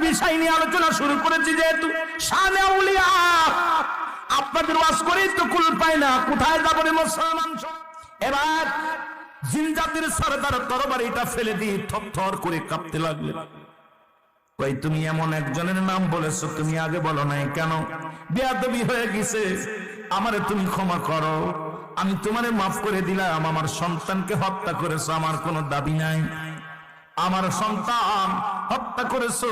বিষয় নিয়ে আলোচনা শুরু করেছি, যেহেতু শানে আউলিয়া আপনাদের ওয়াজ করেই তো কুল পায় না, কোথায় যাবো রে মুসলমান? এবার জিন জাতির সরদার তরবারিটা ফেলে দিয়ে থরথর করে কাঁপতে লাগলেন। কই তুমি এমন একজনের নাম বলেছো, তুমি আগে বলো নাই কেন? বেয়াদবি হয়ে গেছে, আমারে তুমি ক্ষমা করো, আমি তোমারে মাফ করে দিলাম। আমার সন্তানকে হত্যা করেছো, আমার কোনো দাবি নাই। আমার সন্তান হত্যা করেছো।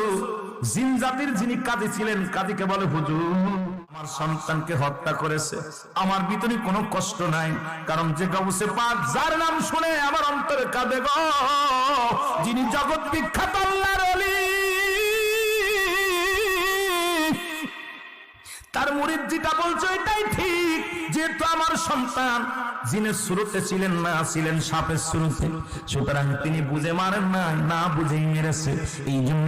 জিন জাতির যিনি কাজী ছিলেন, কাজীকে বলে হুজুর আমার সন্তানকে হত্যা করেছে, আমার ভিতরে কোনো কষ্ট নাই, কারণ যে গাউসে পাক যার নাম শুনে আমার অন্তরে কাঁদে গো, যিনি জগৎ বিখ্যাত আল্লাহর ওলি, তার মুরিদ যেটা বলছে এটাই ঠিক। যেহেতু আমার সন্তান জিনের শুরুতে ছিলেন না, ছিলেন সাপের শুরুতে, সুতরাং তিনি বুঝে মারেন না, না বুঝেই মেরেছে। এই জন্য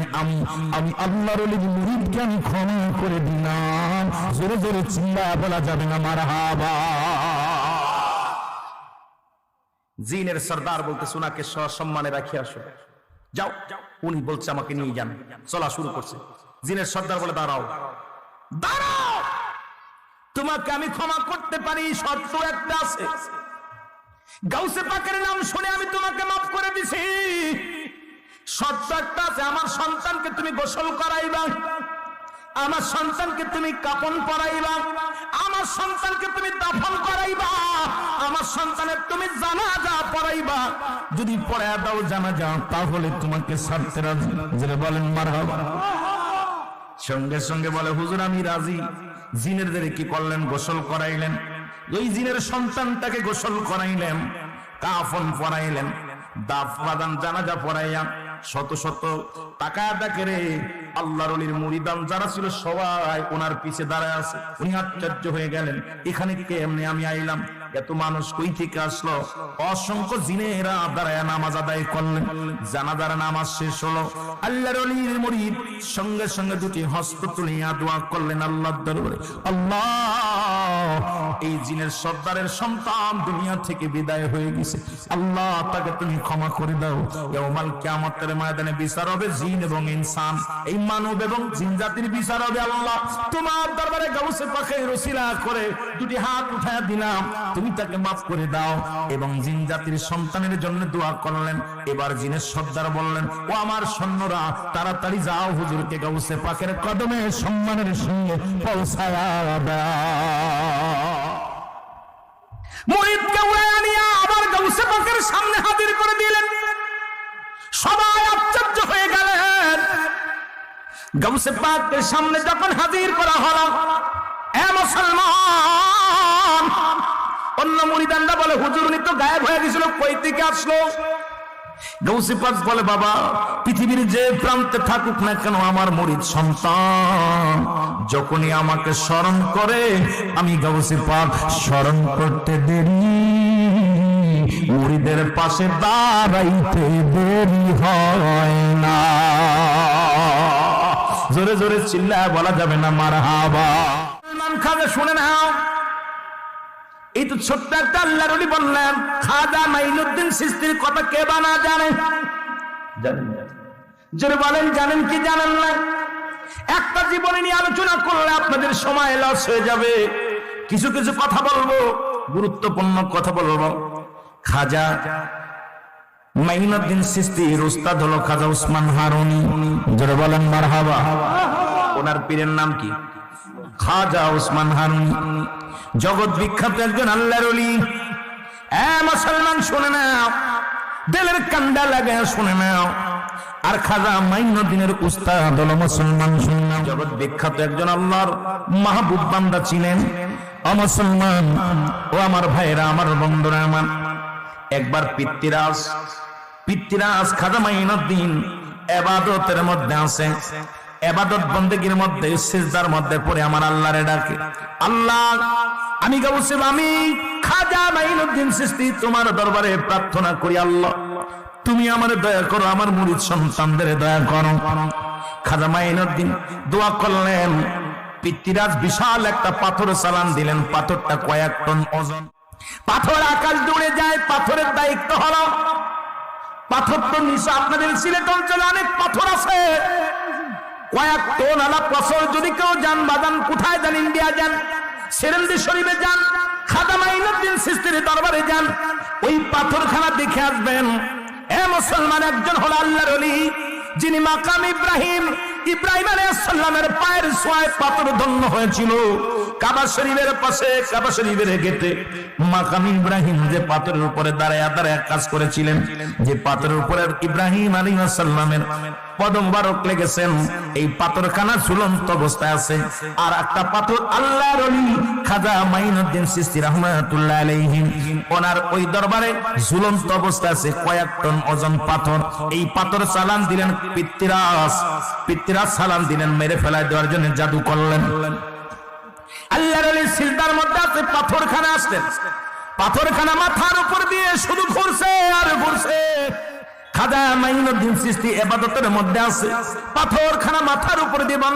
আমি আল্লাহর ওলির মুরিদকে আমি ক্ষমা করে দিলাম। জোরে জোরে চিল্লা বলা যাবে না মারহাবা। জিনের সরদার বলতে সোনাকে সসম্মানে রাখি আসো, যাও। উনি বলছে আমাকে নিয়ে যান, চলা শুরু করছে। জিনের সর্দার বলে দাঁড়াও, দাঁড়াও, তোমাকে আমি ক্ষমা করতে পারি, শর্ত একটা আছে। গাউসে পাকের নাম শুনে আমি তোমাকে মাফ করে দিছি, শর্ত একটা আছে, আমার সন্তানকে তুমি গোসল করাইবা, আমার সন্তানকে তুমি কাফন পরাইবা, আমার সন্তানকে তুমি দাফন করাইবা, আমার সন্তানের তুমি জানাজা পড়াইবা। যদি পড়ায়া দাও জানাজা, তাহলে তোমাকে ছাড়তে রাজি। যারা বলেন মারহাবা। সঙ্গে সঙ্গে বলে হুজুর আমি রাজি। জিনেরদের কি করলেন? গোসল করাইলেন। ওই জিনের সন্তানটাকে গোসল করাইলেন, কাফন পরাইলেন, দাফন জানাজা পড়াইয়া শত শত টাকা ডাকেরে আল্লাহর ওলির মুরিদান যারা ছিল সবাই ওনার পিছে দাঁড়ায় আছে। উনি আশ্চর্য হয়ে গেলেন, এখানে কেমনে আমি আইলাম, এত মানুষ কই থেকে আসলো? অসংখ্য জিনেরা দাঁড়ায় নামাজ আদায় করলেন। জানাজার নামাজ শেষ হলো, আল্লাহর ওলির মুরিদ সঙ্গে সঙ্গে দুটি হস্ত তুলিয়া দোয়া করলেন আল্লাহর দরবারে, আল্লাহ এই জিনের সর্দারের সন্তান দুনিয়া থেকে বিদায় হয়ে গেছে, আল্লাহ তাকে তুমি ক্ষমা করে দাও। ইয়াউমাল কিয়ামতের ময়দানে বিচার হবে জিন এবং ইনসান, এই মানব এবং জিন জাতির বিচার হবে। আল্লাহ তোমার দরবারে গাউসে পাকের ওসিলা করে দুটি হাত উঠায়া দিলাম, তুমি তাকে মাফ করে দাও। এবং জিন জাতির সন্তানের জন্য দোয়া করলেন। এবার জিনের সর্দার বললেন, ও আমার সৈন্যরা তাড়াতাড়ি যাও, হুজুরকে গাউসে পাকের কদমে সম্মানের সঙ্গে পৌঁছায়া দাও। মুরিদকে উড়াইয়া নিয়ে আবার গাউসে পাকের সামনে হাজির করে দিলেন। সবাই আশ্চর্য হয়ে গেলেন। গাউসে পাকের সামনে যখন হাজির করা হলো, এ মুসলমান, অন্য মুরিদানরা বলে হুজুর উনি তো গায়েব হয়ে গেছিল, কই থেকে আসলো? গাউসে পাক বলে, বাবা পৃথিবীর যে প্রান্তে থাকুক না কেন, আমার মুরিদ সন্তান যখনই আমাকে স্মরণ করে, আমি গাউসে পাক স্মরণ করতে দেরি, মুরিদের পাশে দাঁড়াইতে দেরি হয় না। জোরে জোরে চিল্লায় বলা যাবে না মারহাবা। খাজা শুনে নাও, এই তো ছোট্ট একটা আল্লাহর ওলি বললেন, খাজা মাইনুদ্দিন চিশতির কথা কে বা না জানে? জানেন? জোরে বলেন জানেন কি জানেন না? একটা জীবনে নিয়ে আলোচনা করলে আপনাদের সময় লস হয়ে যাবে। কিছু কিছু কথা বলবো, গুরুত্বপূর্ণ কথা বলবো। খাজা মাইনুদ্দিন চিশতির উস্তাদ হলো খাজা উসমান হারুনি। জোরে বলেন মারহাবা। ওনার পীরের নাম কি? খাজা উসমান হারুনি, জগৎ বিখ্যাত একজন আল্লাহর ওলি। মুসলমান শুনে নাও, দিলের কান্ডা লাগায় শুনে নাও। আর খাজা মাইনুদ্দিনের উস্তাদ হলো মুসলমান শুনে নাও, জগৎ বিখ্যাত একজন আল্লাহর মাহবুব বান্দা ছিলেন। ও মুসলমান, ও আমার ভাইরা, আমার বন্ধুরা, আমার একবার পিতৃরাজ খাজা মাইনুদ্দিন ইবাদতের মধ্যে আছে, ইবাদত বন্দেগীর মধ্যে, সিজদার মধ্যে পড়ে আমার আল্লাহরে ডাকে, আল্লাহ আমি গাউসে, আমি খাজা মাইনুদ্দিন চিশতি তোমার দরবারে প্রার্থনা করি, আল্লাহ তুমি আমারে দয়া করো, আমার মুরিদ সন্তানদের দয়া করো। খাজা মাইনুদ্দিন দোয়া করলেন। পিতৃরাজ বিশাল একটা পাথর চালান দিলেন, পাথরটা কয়েক টন ওজন। পাথর আকাশ দৌড়ে যায়, পাথরের দায়িত্ব হলো, পাথর তো নিচে আপনাদের সিলেট অঞ্চলে অনেক পাথর আছে, কয়েক টন আলা পাথর যদি কেউ যান বাদান, কোথায় যান? ইন্ডিয়া যান, সেরেন্দি শরীফে যান, খাজা মাইনুদ্দিন চিশতির দরবারে যান, ওই পাথরখানা দেখে আসবেন। এ মুসলমান, একজন হলো আল্লাহর ওলি, যিনি মাকাম ইব্রাহিম আলাইহিস সালামের পায়ের ছোঁয়ায় পাথর ধন্য হয়েছিল। কাবা শরীফের পাশে, কাবা শরীফের গেটে মাকাম ইব্রাহিম যে পাথরের উপরে দাঁড়ায় দাঁড়ায় কাজ করেছিলেন, যে পাথরের উপরে ইব্রাহিম আলাইহিস সালামের পদ মুবারক লেগেছেন, এই পাথরখানা ঝুলন্ত অবস্থায় আছে। আর একটা পাথর আল্লাহর ওলি খাজা মাইনুদ্দিন চিশতি রাহমাতুল্লাহ আলাইহি, ওনার ওই দরবারে ঝুলন্ত অবস্থায় আছে কয়েক টন ওজন পাথর। এই পাথর চালান দিলেন পিতৃরাজ সালাম দিলেন, মেরে ফেলায় দেওয়ার জন্য জাদু করলেন। আল্লাহর ওলি সিজদার মধ্যে আছে, পাথরখানা আসলেন, পাথরখানা মাথার উপর দিয়ে শুধু ঘুরছে আর ঘুরছে। খাজা মাইনুদ্দিন চিশতি ইবাদতের মধ্যে আছে, পাথরখানা মাথার উপর দিয়ে ভন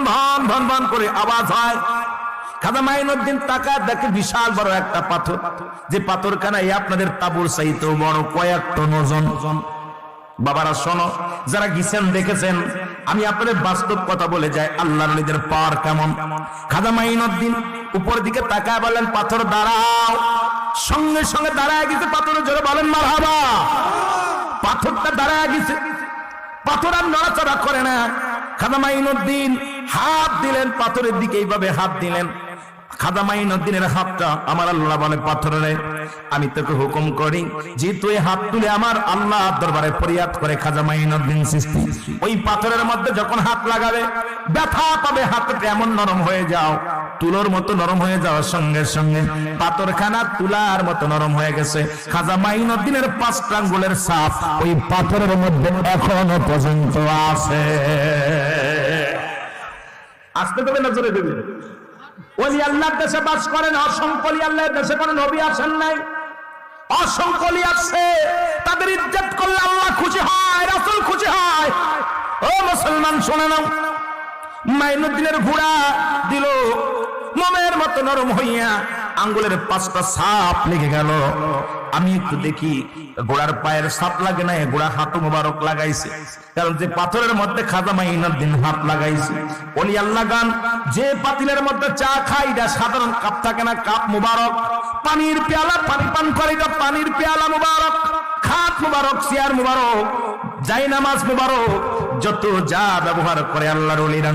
ভন ভন করে আওয়াজ হয়। খাজা মাইনুদ্দিন তাকায় দেখে বিশাল বড় একটা পাথর, যে পাথরখানা এই আপনাদের তাবুর চাইতেও বড়, কয়েক টন ওজন। বাবারা শোনো, যারা গেছেন দেখেছেন, আমি আপনাদের বাস্তব কথা বলে যাই, আল্লাহর ওলিদের পাওয়ার কেমন। খাজা মাইনুদ্দিন উপর দিকে তাকায় বলেন, পাথর দাঁড়াও। সঙ্গে সঙ্গে দাঁড়ায় গেছে পাথর, জোরে বলেন মারহাবা। পাথরটা দাঁড়ায় গেছে, পাথর আর নড়াচড়া করে না। খাজা মাইনুদ্দিন হাত দিলেন পাথরের দিকে, এইভাবে হাত দিলেন। খাজা মাইনুদ্দিনের হাতটা আমার আল্লাহ বলে, পাথরে আমি তোকে হুকুম করি যে তুই হাত তুলে আমার আল্লাহ দরবারে ফরিয়াদ করে। খাজা মাইনুদ্দিন চিশতি ওই পাথরের মধ্যে যখন হাত লাগাবে ব্যথা পাবে, হাতটা এমন নরম হয়ে যাও, তুলোর মতো নরম হয়ে যাওয়ার সঙ্গে সঙ্গে পাথরখানা তুলার মতো নরম হয়ে গেছে। খাজা মাইনুদ্দিনের 5টা আঙ্গুলের ছাপ ওই পাথরের মধ্যে এখনো পর্যন্ত আছে। আসতে দেবে না জোরে দেবে? ওলি আল্লাহর দেশে বাস করেন, অসংখ্য ওলি আল্লাহর দেশে কোনো নবী আসেন নাই, অসংখ্য ওলি আছে। তাদের ইজ্জত করলে আল্লাহ খুশি হয়, রাসূল খুশি হয়। ও মুসলমান শুনে নাও, মাইনুদ্দিনের ঘোড়া দিল মোমের মতো নরম হইয়া, আঙ্গুলের 5টা ছাপ লেগে গেল। আমি একটু দেখি ঘোড়ার পায়ের ছাপ লাগে না, ঘোড়া হাঁটু মুবারক লাগাইছে, কারণ যে পাথরের মধ্যে খাজা মাইনুদ্দিন হাত লাগাইছে। ওলি আল্লাহ গান, যে পাতিলের মধ্যে চা খাই এটা সাধারণ কাপ থাকে না, কাপ মুবারক। পানির পেয়ালা, পানি পান করে এটা পানির পেয়ালা মুবারক। খাট মুবারক, চেয়ার মুবারক, জায়নামাজ মুবারক, যত যা ব্যবহার করে আল্লাহর ওলিরা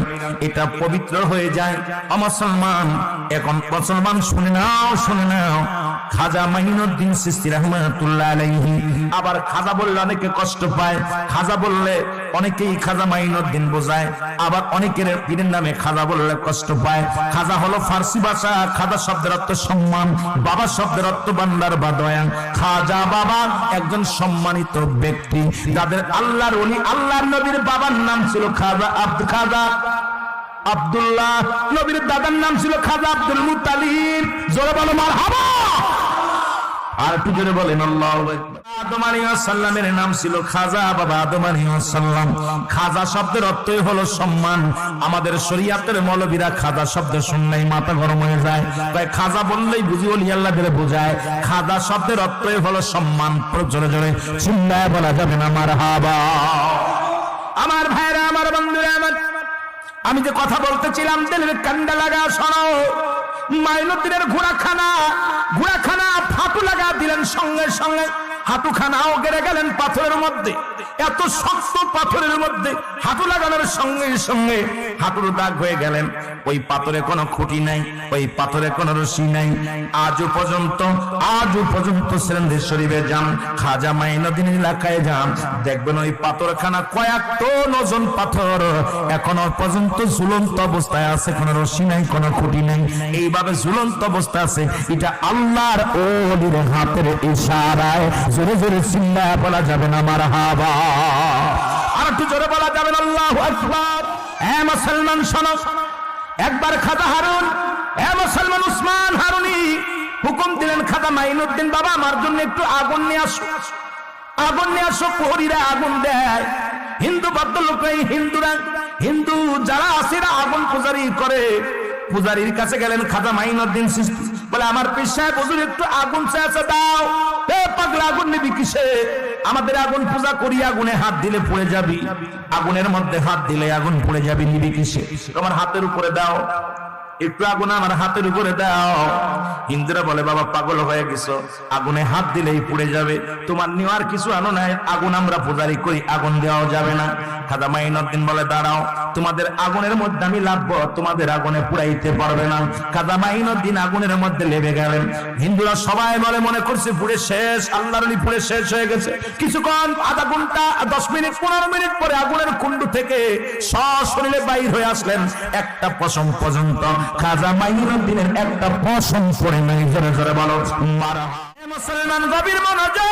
এটা পবিত্র হয়ে যায়। মুসলমান, এখন মুসলমান শুনে নাও, শুনে নাও, খাজা মাইনুদ্দিন চিশতি রাহমাতুল্লাহ আলাইহি। আবার খাজা বললে অনেকে কষ্ট পায়, খাজা বললে অনেকেই খাজা মাইনুদ্দিন বোঝায়, আবার অনেকের পীরের নামে খাজা বললে কষ্ট পায়। খাজা হলো ফার্সি ভাষা, খাজা শব্দের অর্থ সম্মান, বাবা শব্দের অর্থ বান্দার বা দয়ান। খাজা বাবা একজন সম্মানিত ব্যক্তি, যাদের আল্লাহর ওলি, আল্লাহর নবীর বাবার নাম ছিল খাজা আব্দুল্লাহ, নবীর দাদার নাম ছিল খাজা আব্দুল মুত্তালিব। জোরে বলো মারহাবা। আর একটু জোরে বলেন আল্লাহু আকবার। আদম আলাইহিস সালামের নাম ছিল খাজা, বাবা আদম আলাইহিস সালাম। খাজা শব্দের অর্থই হলো সম্মান। আমাদের শরীয়তের মৌলবীরা খাজা শব্দ শুনলেই মাথা গরম হয়ে যায়, তাই খাজা বললেই বুঝি ওলি আল্লাহদের বোঝায়। খাজা শব্দের অর্থই হলো সম্মান। জোরে জোরে চিল্লায় বলা যাবে না মারহাবা। আমার ভাইরা, আমার বন্ধুরা, আমি যে কথা বলতেছিলাম দিলের কান্দা লাগা শোনো। মাইনুদ্দিনের ঘোড়াখানা ফাটু লাগা দিলেন, সঙ্গে সঙ্গে হাঁটুখানাও গেড়ে গেলেন পাথরের মধ্যে। এত শক্ত পাথরের মধ্যে হাঁটু লাগানোর সঙ্গে সঙ্গে হাঁটুর দাগ হয়ে গেলেন। ওই পাথরে কোনো খুঁটি নাই, ওই পাথরে কোনো রশি নাই। আজও পর্যন্ত সেরেন্দি শরীফে যান, খাজা মাইনুদ্দিন এলাকায় যান, দেখবেন ওই পাথরখানা কয়েক টন ওজন পাথর এখনো পর্যন্ত ঝুলন্ত অবস্থায় আছে, কোনো রশি নাই, কোনো খুঁটি নাই, এইভাবে ঝুলন্ত অবস্থা আছে। এটা আল্লাহর ওলির হাতের ইশারায়। জোরে জোরে চিল্লায় বলা যাবে না মারহাবা। আর একটু জোরে বলা যাবে না আল্লাহু আকবার। হে মুসলমান শোনো, একবার খাজা হারুন, হে মুসলমান উসমান হারুনি হুকুম দিলেন, খাজা মাইনুদ্দিন বাবা আমার জন্য একটু আগুন নিয়ে আসো, আগুন নিয়ে আসো। প্রহরীরা আগুন দেয়, হিন্দু ভদ্রলোক, হিন্দু যারা আছে আগুন পূজারি করে। পূজারীর কাছে গেলেন খাজা মাইনুদ্দিন চিশতি, বলে আমার পীর সাহেব হুজুর একটু আগুন চেয়েছে দাও। এ পাগলা, আগুন নিবি কিসে? আমাদের আগুন পূজা করি, আগুনে হাত দিলে পুড়ে যাবি, আগুনের মধ্যে হাত দিলে আগুন পুড়ে যাবি, নিবি কিসে? তোমার হাতের উপরে দাও, একটু আগুন আমার হাতের উপরে দাও। হিন্দুরা বলে বাবা পাগল হয়ে গেছো, আগুনে হাত দিলেই পুড়ে যাবে, তোমার নেওয়ার কিছু আনো নাই, আগুন আমরা পূজারি করি, আগুন দেওয়াও যাবে না। খাজা মাইনুদ্দিন বলে দাঁড়াও, তোমাদের আগুনের মধ্যে আমি লাগবো, তোমাদের আগুনে পুড়াইতে পারবে না। খাজা মাইনুদ্দিন আগুনের মধ্যে লেবে গেলেন। হিন্দুরা সবাই বলে মনে করছে পুড়ে শেষ, আল্লাহর ওলি পুড়ে শেষ হয়ে গেছে। কিছুক্ষণ, আধা ঘন্টা, 10 মিনিট, 15 মিনিট পরে আগুনের কুণ্ড থেকে সশরীরে বাইর হয়ে আসলেন। একটা পশম পর্যন্ত খাজা মাইনুদ্দিনের একটা পশম পড়ে নাই। জোরে জোরে বলো মারহাবা। মুসলমান গভীর মনোযোগ,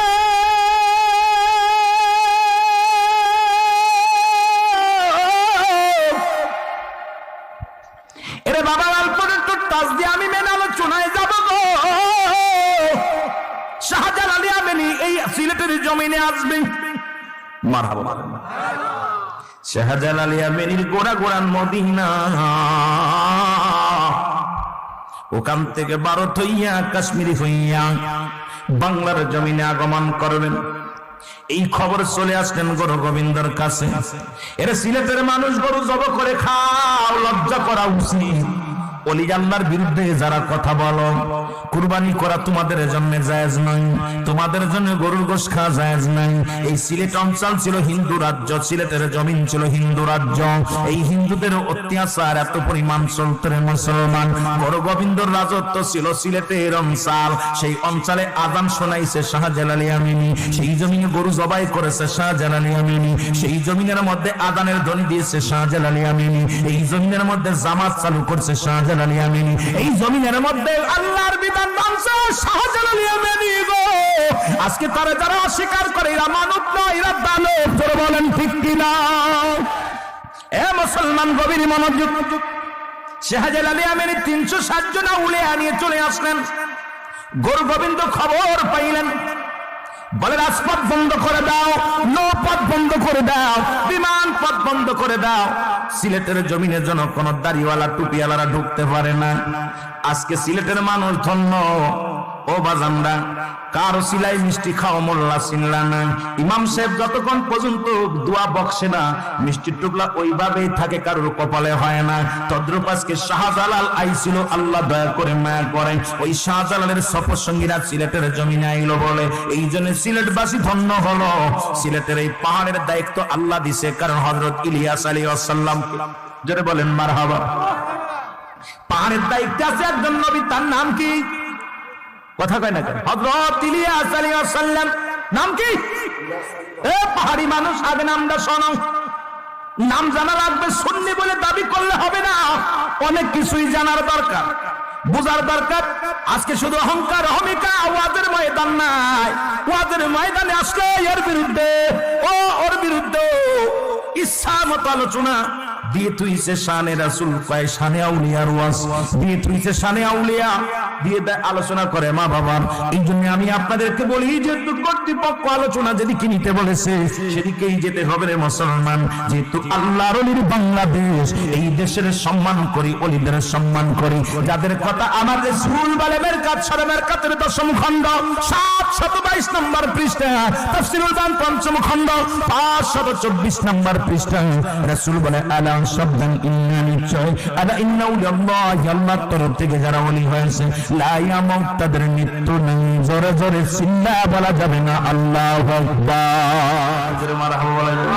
এরে বাবা লালপুরের তো টাচ দিয়ে আমি মেন আলোচনায় যাব গো। শাহজালাল ইয়ামানি এই সিলেটের জমিনে আসবে। মারহাবা। শাহজালাল ইয়ামানির গোড়া গোড়ান মদিনা, ওখান থেকে ভারত হইয়া কাশ্মীরি হইয়া বাংলার জমিনে আগমন করবেন। এই খবর চলে আসলেন গুরু গোবিন্দর কাছে। এর সিলেটের মানুষ গরু জব করে খাও, লজ্জা করা উচিত। ওলি আল্লাহর বিরুদ্ধে যারা কথা বলো, কুরবানি করা তোমাদের জন্য জায়েজ নয়, তোমাদের জন্য গরুর গোশ খাওয়া জায়েজ নাই। এই সিলেট অঞ্চল ছিল হিন্দু রাজ্য, সিলেটের জমিন ছিল হিন্দু রাজ্য। এই হিন্দুদের অত্যাচার এত পরিমাণ চলতে মুসলমান, গুরু গোবিন্দর রাজত্ব ছিল সিলেটের অঞ্চল। সেই অঞ্চলে আযান শোনাইছে শাহজালাল ইয়ামানি, সেই জমিনে গরু জবাই করেছে শাহজালাল ইয়ামানি, সেই জমিনের মধ্যে আযানের ধ্বনি দিয়েছে শাহজালাল ইয়ামানি, এই জমিনের মধ্যে জামাত চালু করছে শাহজালাল ইয়ামানি, এই জমিনের মধ্যে আল্লাহর বিধান মানছে শাহজালাল ইয়ামানি গো। আজকে তারা যারা অস্বীকার করে এরা মানব নয়, এরা দানব। জোরে বলেন ঠিক কিনা? এ মুসলমান গভীর মনোযোগ। শাহজালাল ইয়ামানি 360 জন আউলিয়া নিয়ে চলে আসলেন। গুরু গোবিন্দ খবর পাইলেন, বলে রাজপথ বন্ধ করে দাও, নৌপথ বন্ধ করে দাও, বিমান পথ বন্ধ করে দাও। সিলেটের জমিনের জন্য কোন দাড়িওয়ালা টুপিওয়ালারা ঢুকতে পারে না। আজকে সিলেটের মানুষ ধন্য। ও বাজানরা, কারো সিলাই মিষ্টি খাও মোল্লা চিনলা না। ইমাম সাহেব যতক্ষণ পর্যন্ত দোয়া বক্সে না, মিষ্টির টুকলা ওইভাবেই থাকে, কারোর কপালে হয় না। তদ্রুপ আজকে শাহজালাল আইছিল, আল্লাহ দয়া করে মায়া করেন। ওই শাহজালালের সফর সঙ্গীরা সিলেটের জমিনে আইলো বলে এই জন্য সিলেটবাসী ধন্য হলো। সিলেটের এই পাহাড়ের দায়িত্ব আল্লাহ দিছে, কারণ হযরত ইলিয়াস আলাইহিস সালাম, যারা বলেন মারহাবা। পাহাড়ের দায়িত্ব আছে একজন নবী, তার নাম কি? কথা কয় না কেন? হযরত ইলিয়াস আলাইহিস সালাম। নাম কি? এ পাহাড়ি মানুষ, আগে নামটা শোনো। নাম জানা লাগবে, সুন্নি বলে দাবি করলে হবে না, অনেক কিছুই জানার দরকার, বুঝার দরকার। আজকে শুধু অহংকার অহমিকা, ওয়াজের ময়দান নাই। ওয়াজের ময়দানে আসলে এর বিরুদ্ধে, ওর বিরুদ্ধে ইচ্ছা মতো আলোচনা দিয়ে তুইছে শানে রাসূল পায়, শানে আউলিয়ার ওয়াজ দিয়ে তুইছে শানে আউলিয়া দিয়ে আলোচনা করে মা বাবার। এই জন্য আমি আপনাদেরকে বলি, যেহেতু কর্তৃপক্ষ আলোচনা যেদিকে নিতে বলেছে সেদিকেই যেতে হবে রে মুসলমান। যেহেতু আল্লাহর ওলির বাংলাদেশ, এই দেশের সম্মান করি, ওলিদের সম্মান করি, যাদের কথা আমাদের রাসূল বলে। মেরকাত শরীফ মেরকাতের 10ম খণ্ড 722 নম্বর পৃষ্ঠা, তাফসীরুল বায়ান 5ম খণ্ড 524 নম্বর পৃষ্ঠা, রাসূল বলে আলা শব্দান ইন্না নিশ্চয়, আলা ইন্না উল্লাহি, আল্লাহর তরফ থেকে যারা ওলি হয়েছে, লা ইয়ামুত, তাদের মৃত্যু নেই। জোরে জোরে চিল্লা বলা যাবে না আল্লাহু আকবার। জোরে মারহাবা বলা যাবে।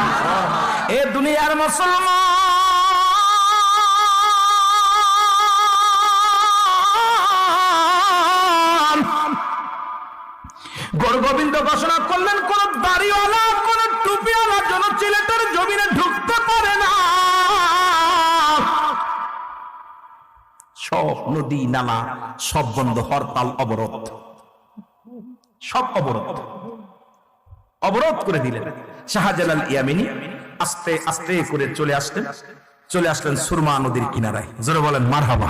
এ দুনিয়ার মুসলমান, গুরু গোবিন্দ ঘোষণা করলেন, কোন দাড়িওয়ালা, কোন টুপিওয়ালা যেন সিলেটের জমিনে ঢুকতে পারে না। সব নদী নালা সব বন্ধ, হরতাল, অবরোধ, সব অবরোধ করে দিলেন। শাহজালাল ইয়ামানি আস্তে আস্তে করে চলে আসলেন সুরমা নদীর কিনারায়। জোরে বলেন মারহাবা।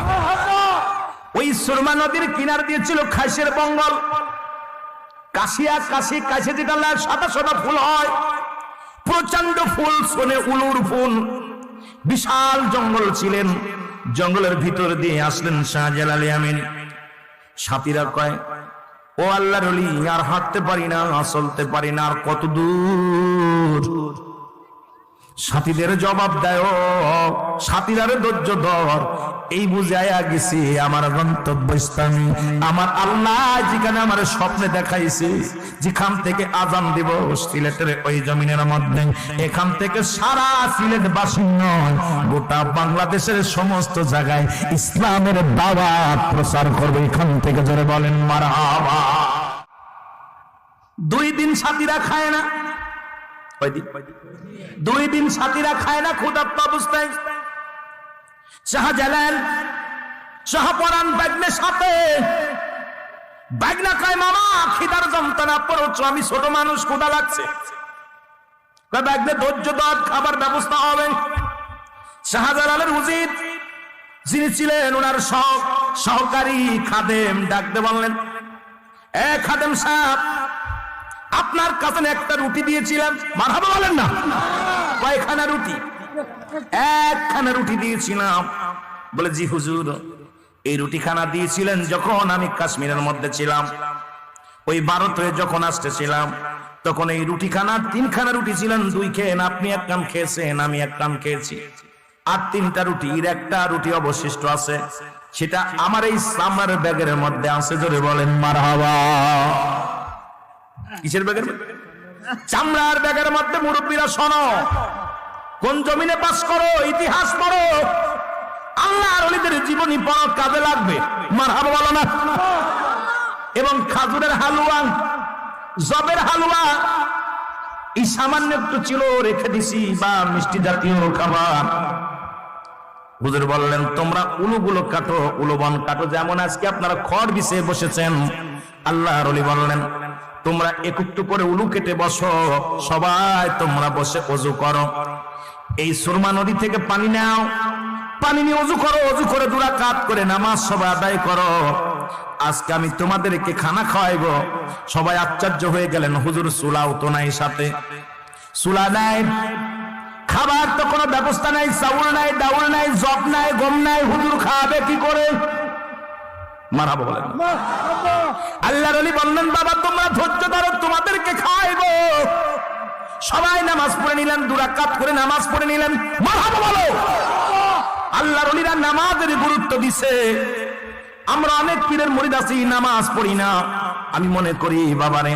ওই সুরমা নদীর কিনার দিয়ে ছিল খাসের বঙ্গল, কাশিয়া, কাশি যেটা সাদা সাদা ফুল হয়, প্রচন্ড ফুল, শোনে উলুর ফুল, বিশাল জঙ্গল ছিলেন। জঙ্গলের ভিতর দিয়ে আসলেন শাহজালাল ইয়ামানি। সাথীরা কয়, ও আল্লাহর ওলি, আর হাঁটতে পারি না, চলতে পারি না, আর কত দূর। সাথীদের জবাব দেয়, ও সাথীরারে ধৈর্য ধর, এই বুঝাইয়া গেছি আমার গন্তব্যস্থানে আমার আল্লাহ যেখানে আমার স্বপ্নে দেখাইছে, যেখান থেকে আজান দিব সিলেটের ওই জমিনের মধ্যে, এখান থেকে সারা সিলেট বাসী নয়, গোটা বাংলাদেশের সমস্ত জায়গায় ইসলামের দাওয়াত প্রচার করবে এখান থেকে। জোরে বলেন মারহাবা। 2 দিন সাথীরা খায় না, 2 দিন সাথীরা খায় না ক্ষুধার্ত অবস্থায়। শাহজালাল শাহপরান বাগনে সাথে বাগনা কয়, মামা খিদার যন্ত্রণা পড়ছো, আমি ছোট মানুষ, ক্ষুধা লাগছে। বাগনে ধৈর্য ধর, খাবার ব্যবস্থা হবে। শাহজালালের উজির যিনি ছিলেন ওনার সহকারী খাদেম ডাকতে বললেন, এ খাদেম সাহেব, আপনার কাছে একটা রুটি দিয়েছিলাম। মারহাবা বলেন না। কয়খানা রুটি? 1খানা রুটি দিয়েছিলাম। বলে, জি হুজুর, এই রুটি খানা দিয়েছিলেন যখন আমি কাশ্মীরের মধ্যে ছিলাম, ওই ভারতে যখন আসতেছিলাম, তখন এই রুটি খানা 3খানা রুটি ছিলেন, 2 খেয়েন, আপনি 1 কান খেয়েছেন, আমি 1 কান খেয়েছি। আর 3টা রুটির 1টা রুটি অবশিষ্ট আছে, সেটা আমার এই সামার ব্যাগের মধ্যে আছে। জোরে বলেন মারহাবা। কিসের ব্যাগের? চামড়ার ব্যাগের মধ্যে। মুরব্বীরা শোনো, কোন জমিনে বাস করো, ইতিহাস পড়ো, আল্লাহর ওলিদের জীবনী পড়ো, কাজে লাগবে। মারহাবা বলো না। এবং খাজুরের হালুয়া, জবের হালুয়া, এই সামান্য একটু ছিল, রেখে দিছি, বা মিষ্টি জাতীয় খাবার। হুজুর বললেন, তোমরা উলুগুলো কাটো, উলুবন কাটো, যেমন আজকে আপনারা খড় বিছিয়ে বসেছেন। আল্লাহর ওলি বললেন, তোমরা একটু করে উলু কেটে বসো, সবাই তোমরা বসে ওযু করো। এই সুরমা নদী থেকে পানি নাও, পানি নিয়ে ওযু করো, ওযু করে 2 রাকাত করে নামাজ সবাই আদায় করো। আজকে আমি তোমাদেরকে খানা খাওয়াইবো। সবাই আশ্চর্য হয়ে গেলেন, হুজুর চুলাও তো নাই, সাথে চুলা নাই, খাবার তো কোনো ব্যবস্থা নাই, চাউল নাই, ডাউল নাই, জব নাই, গম নাই, হুজুর খাবে কি করে? মারহাবা বলেন। আল্লাহর ওলি বললেন, বাবা তোমরা ধৈর্য ধরো, তোমাদেরকে খাওয়াইবো। সবাই নামাজ পড়ে নিলেন, 2 রাকাত করে নামাজ পড়ে নিলেন। মারহাবা বলো। আল্লাহর ওলিরা নামাজের গুরুত্ব দিছে। আমরা অনেক পীরের মুরিদ আছি, নামাজ পড়ি না। আমি মনে করি বাবারে,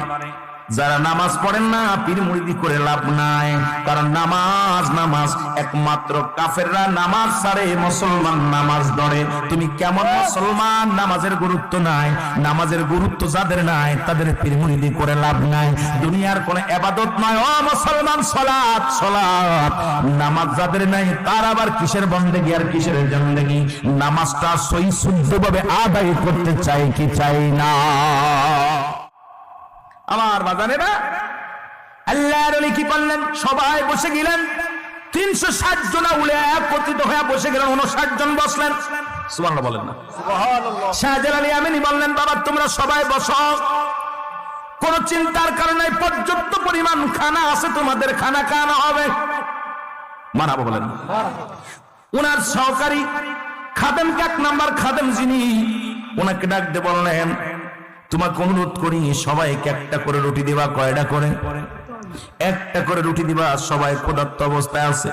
যারা নামাজ পড়েন না, পীর মুরিদি করে লাভ নাই। কারণ নামাজ একমাত্র কাফেররা নামাজ ছাড়ে, মুসলমান নামাজ ধরে। তুমি কেমন মুসলমান? নামাজের গুরুত্ব নাই। নামাজের গুরুত্ব যাদের নাই, তাদের পীর মুরিদি করে লাভ নাই। দুনিয়ার কোন ইবাদত নয় ও মুসলমান, সালাত। নামাজ যাদের নাই, তার আবার কিসের বন্দেগী আর কিসের জিন্দেগি? নামাজটা সহি শুদ্ধভাবে আদায় করতে চাই কি চাই না? আমার বাজানেরা, আল্লাহর ওলি কি করলেন? সবাই বসে গেলেন। 360 জন উলে একত্রিত হয়ে বসে গেলেন। 59 জন বসলেন। সুবহানাল্লাহ বলেন না। সুবহানাল্লাহ। শাহজালাল ইয়ামানি বললেন, বাবা তোমরা সবাই বসো, কোন চিন্তার কারণে পর্যাপ্ত পরিমাণ খানা আছে, তোমাদের খানা খাওয়ানো হবে। মারহাবা বলেন। ওনার সহকারী খাদেমকে, 1 নাম্বার খাদেম যিনি, ওনাকে ডাক দিয়ে বললেন, তোমাকে অনুরোধ করি, সবাইকে 1টা করে রুটি দিবা। কয়টা করে? 1টা করে রুটি দিবা। সবাই ক্ষুধার্ত অবস্থায় আছে।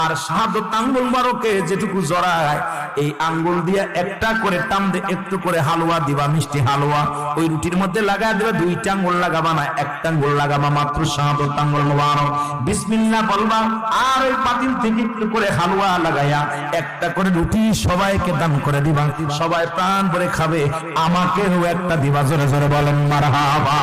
আর শাহাদত আঙ্গুল মারকে যেটুকু জড়ায়, এই আঙ্গুল দিয়ে 1টা করে টান দিয়ে একটু করে হালুয়া দিবা, মিষ্টি হালুয়া। ওই রুটির মধ্যে লাগায় দিবা। 2টা আঙ্গুল লাগাবা না, 1টা আঙ্গুল লাগাবা মাত্র। শাহাদত আঙ্গুল মোবারক বিসমিল্লাহ বলবা। আর ওই পাতিল থেকে একটু করে হালুয়া লাগাইয়া 1টা করে রুটি সবাইকে দান করে দিবা। সবাই প্রাণ ভরে খাবে। আমাকেও 1টা দিবা। জোরে জোরে বলেন মারহাবা।